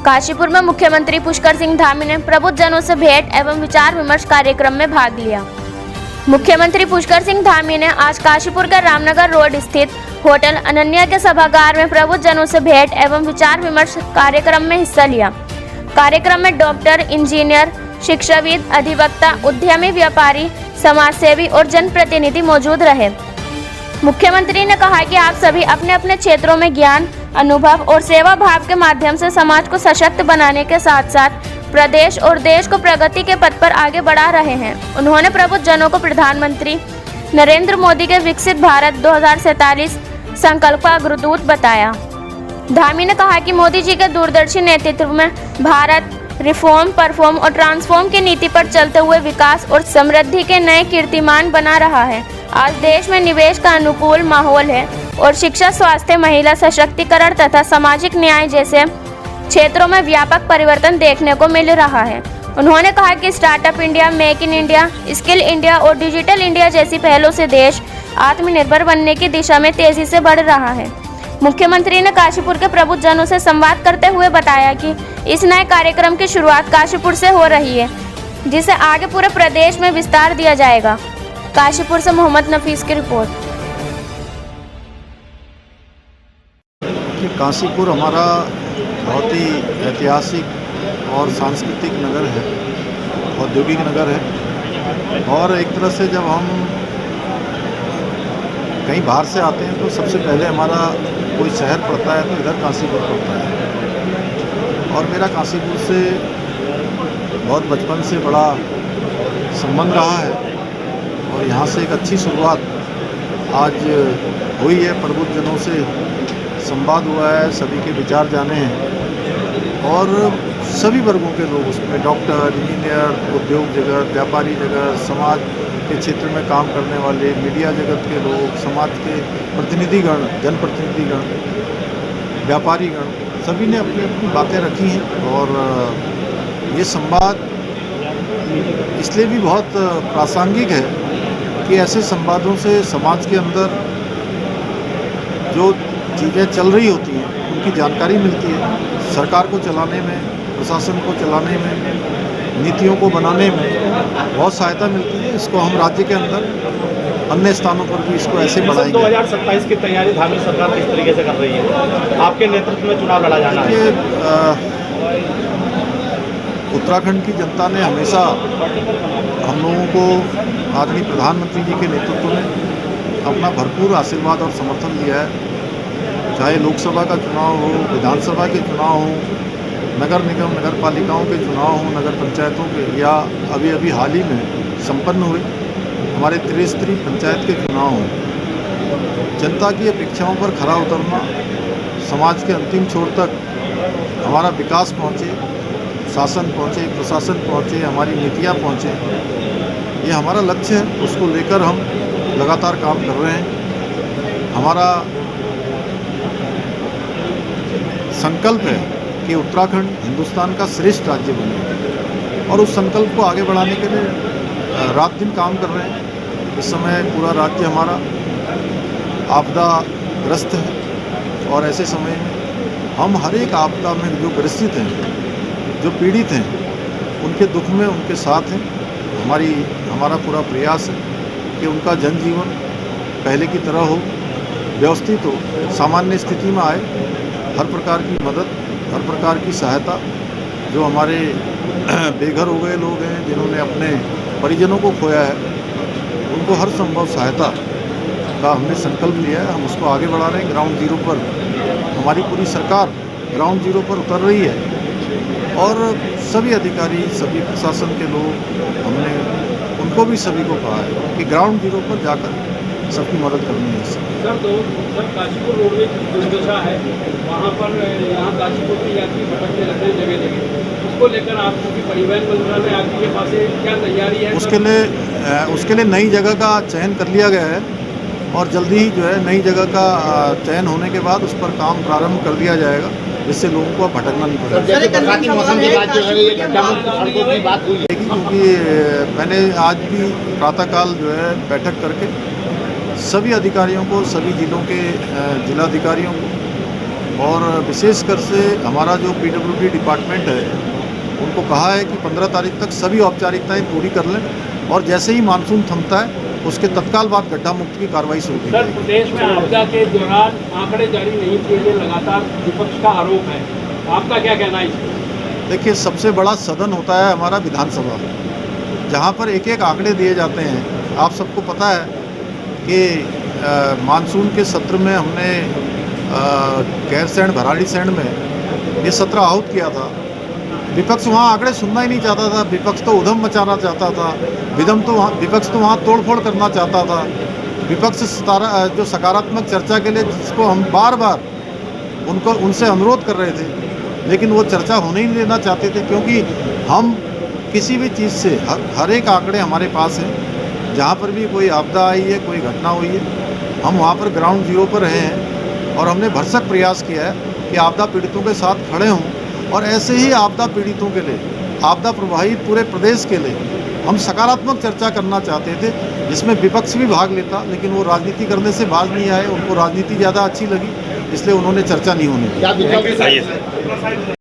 काशीपुर में मुख्यमंत्री पुष्कर सिंह धामी ने प्रबुद्धजनों से भेंट एवं विचार विमर्श कार्यक्रम में भाग लिया। मुख्यमंत्री पुष्कर सिंह धामी ने आज काशीपुर के रामनगर रोड स्थित होटल अनन्या के सभागार में प्रबुद्धजनों से भेंट एवं विचार विमर्श कार्यक्रम में हिस्सा लिया। कार्यक्रम में डॉक्टर, इंजीनियर, शिक्षाविद, अधिवक्ता, उद्यमी, व्यापारी, समाजसेवी और जनप्रतिनिधि मौजूद रहे। मुख्यमंत्री ने कहा कि आप सभी अपने अपने क्षेत्रों में ज्ञान, अनुभव और सेवा भाव के माध्यम से समाज को सशक्त बनाने के साथ साथ प्रदेश और देश को प्रगति के पथ पर आगे बढ़ा रहे हैं। उन्होंने प्रबुद्धजनों को प्रधानमंत्री नरेंद्र मोदी के विकसित भारत 2047 संकल्प का अग्रदूत बताया। धामी ने कहा कि मोदी जी के दूरदर्शी नेतृत्व में भारत रिफॉर्म, परफॉर्म और ट्रांसफॉर्म की नीति पर चलते हुए विकास और समृद्धि के नए कीर्तिमान बना रहा है। आज देश में निवेश का अनुकूल माहौल है और शिक्षा, स्वास्थ्य, महिला सशक्तिकरण तथा सामाजिक न्याय जैसे क्षेत्रों में व्यापक परिवर्तन देखने को मिल रहा है। उन्होंने कहा कि startup India, make in India, skill India और डिजिटल इंडिया जैसी पहलों से देश आत्मनिर्भर बनने की दिशा में तेजी से बढ़ रहा है। मुख्यमंत्री ने काशीपुर के प्रबुद्धजनों से संवाद करते हुए बताया कि इस नए कार्यक्रम की शुरुआत काशीपुर से हो रही है, जिसे आगे पूरे प्रदेश में विस्तार दिया जाएगा। काशीपुर से मोहम्मद नफीस की रिपोर्ट। काशीपुर हमारा बहुत ही ऐतिहासिक और सांस्कृतिक नगर है, औद्योगिक नगर है। और एक तरह से जब हम कहीं बाहर से आते हैं तो सबसे पहले हमारा कोई शहर पड़ता है तो इधर काशीपुर पड़ता है। और मेरा काशीपुर से बहुत बचपन से बड़ा संबंध रहा है और यहाँ से एक अच्छी शुरुआत आज हुई है। प्रबुद्धजनों से संवाद हुआ है, सभी के विचार जाने हैं और सभी वर्गों के लोग उसमें डॉक्टर, इंजीनियर, उद्योग जगत, व्यापारी जगत, समाज के क्षेत्र में काम करने वाले, मीडिया जगत के लोग, समाज के प्रतिनिधिगण, जनप्रतिनिधिगण, व्यापारीगण, सभी ने अपनी अपनी बातें रखी हैं। और ये संवाद इसलिए भी बहुत प्रासंगिक है कि ऐसे संवादों से समाज के अंदर जो चीज़ें चल रही होती हैं उनकी जानकारी मिलती है। सरकार को चलाने में, प्रशासन को चलाने में, नीतियों को बनाने में बहुत सहायता मिलती है। इसको हम राज्य के अंदर अन्य स्थानों पर भी इसको ऐसे बढ़ाएंगे। 2027 की तैयारी धामी सरकार किस तरीके से कर रही है? आपके नेतृत्व में चुनाव लड़ा जाना है। उत्तराखंड की जनता ने हमेशा हम लोगों को आदरणीय प्रधानमंत्री जी के नेतृत्व में अपना भरपूर आशीर्वाद और समर्थन दिया है। चाहे लोकसभा का चुनाव हो, विधानसभा के चुनाव हो, नगर निगम, नगर पालिकाओं के चुनाव हो, नगर पंचायतों के, या अभी हाल ही में संपन्न हुए हमारे त्रिस्तरीय पंचायत के चुनाव हों। जनता की अपेक्षाओं पर खरा उतरना, समाज के अंतिम छोर तक हमारा विकास पहुँचे, शासन पहुँचे, प्रशासन पहुँचे, हमारी नीतियाँ पहुँचे, ये हमारा लक्ष्य है। उसको लेकर हम लगातार काम कर रहे हैं। हमारा संकल्प है कि उत्तराखंड हिंदुस्तान का श्रेष्ठ राज्य बने और उस संकल्प को आगे बढ़ाने के लिए रात दिन काम कर रहे हैं। इस समय पूरा राज्य हमारा आपदाग्रस्त है और ऐसे समय में हम हर एक आपदा में जो ग्रसित हैं, जो पीड़ित हैं, उनके दुख में उनके साथ हैं। हमारा पूरा प्रयास है कि उनका जनजीवन पहले की तरह हो, व्यवस्थित हो, सामान्य स्थिति में आए। हर प्रकार की मदद, हर प्रकार की सहायता, जो हमारे बेघर हो गए लोग हैं, जिन्होंने अपने परिजनों को खोया है, उनको हर संभव सहायता का हमने संकल्प लिया है। हम उसको आगे बढ़ा रहे हैं। ग्राउंड जीरो पर हमारी पूरी सरकार ग्राउंड जीरो पर उतर रही है और सभी अधिकारी, सभी प्रशासन के लोग, हमने उनको भी सभी को कहा है कि ग्राउंड जीरो पर जाकर सबकी मदद करनी है। सर, काशीपुर रोडवे की दुर्दशा है, वहाँ पर यहाँ काशीपुर के यात्री भटकते रहते हैं जगह जगह। उसको लेकर आपकी परिवहन मंत्रालय आपके पास क्या तैयारी है? उसके लिए नई जगह का चयन कर लिया गया है और जल्दी ही जो है नई जगह का चयन होने के बाद उस पर काम प्रारंभ कर दिया जाएगा, जिससे लोगों को भटकना नहीं पड़ेगा। क्योंकि मैंने आज भी प्रातःकाल जो है बैठक करके सभी अधिकारियों को, सभी जिलों के जिलाधिकारियों को और विशेषकर से हमारा जो पीडब्ल्यूडी डिपार्टमेंट है उनको कहा है कि 15 तारीख तक सभी औपचारिकताएं पूरी कर लें और जैसे ही मानसून थमता है उसके तत्काल बाद गड्ढा मुक्त की कार्रवाई शुरू की सर, जाएगी। प्रदेश में आपदा के दौरान आंकड़े जारी नहीं किए गए, लगातार विपक्ष का आरोप है, आपका क्या कहना है इसमें? देखिए, सबसे बड़ा सदन होता है हमारा विधानसभा, जहाँ पर एक एक आंकड़े दिए जाते हैं। आप सबको पता है कि मानसून के सत्र में हमने गैरसैंण भराड़ीसैंण में ये सत्र आहूत किया था। विपक्ष वहाँ आंकड़े सुनना ही नहीं चाहता था, विपक्ष तो उधम मचाना चाहता था, विपक्ष तो वहाँ तोड़फोड़ करना चाहता था। विपक्ष जो सकारात्मक चर्चा के लिए जिसको हम बार बार उनसे अनुरोध कर रहे थे, लेकिन वो चर्चा होने ही नहीं देना चाहते थे, क्योंकि हम किसी भी चीज़ से हर एक आंकड़े हमारे पास हैं। जहाँ पर भी कोई आपदा आई है, कोई घटना हुई है, हम वहाँ पर ग्राउंड जीरो पर रहे हैं और हमने भरसक प्रयास किया है कि आपदा पीड़ितों के साथ खड़े हों। और ऐसे ही आपदा पीड़ितों के लिए, आपदा प्रभावित पूरे प्रदेश के लिए हम सकारात्मक चर्चा करना चाहते थे, जिसमें विपक्ष भी भाग लेता, लेकिन वो राजनीति करने से बाज नहीं आए। उनको राजनीति ज़्यादा अच्छी लगी, इसलिए उन्होंने चर्चा नहीं होने दी।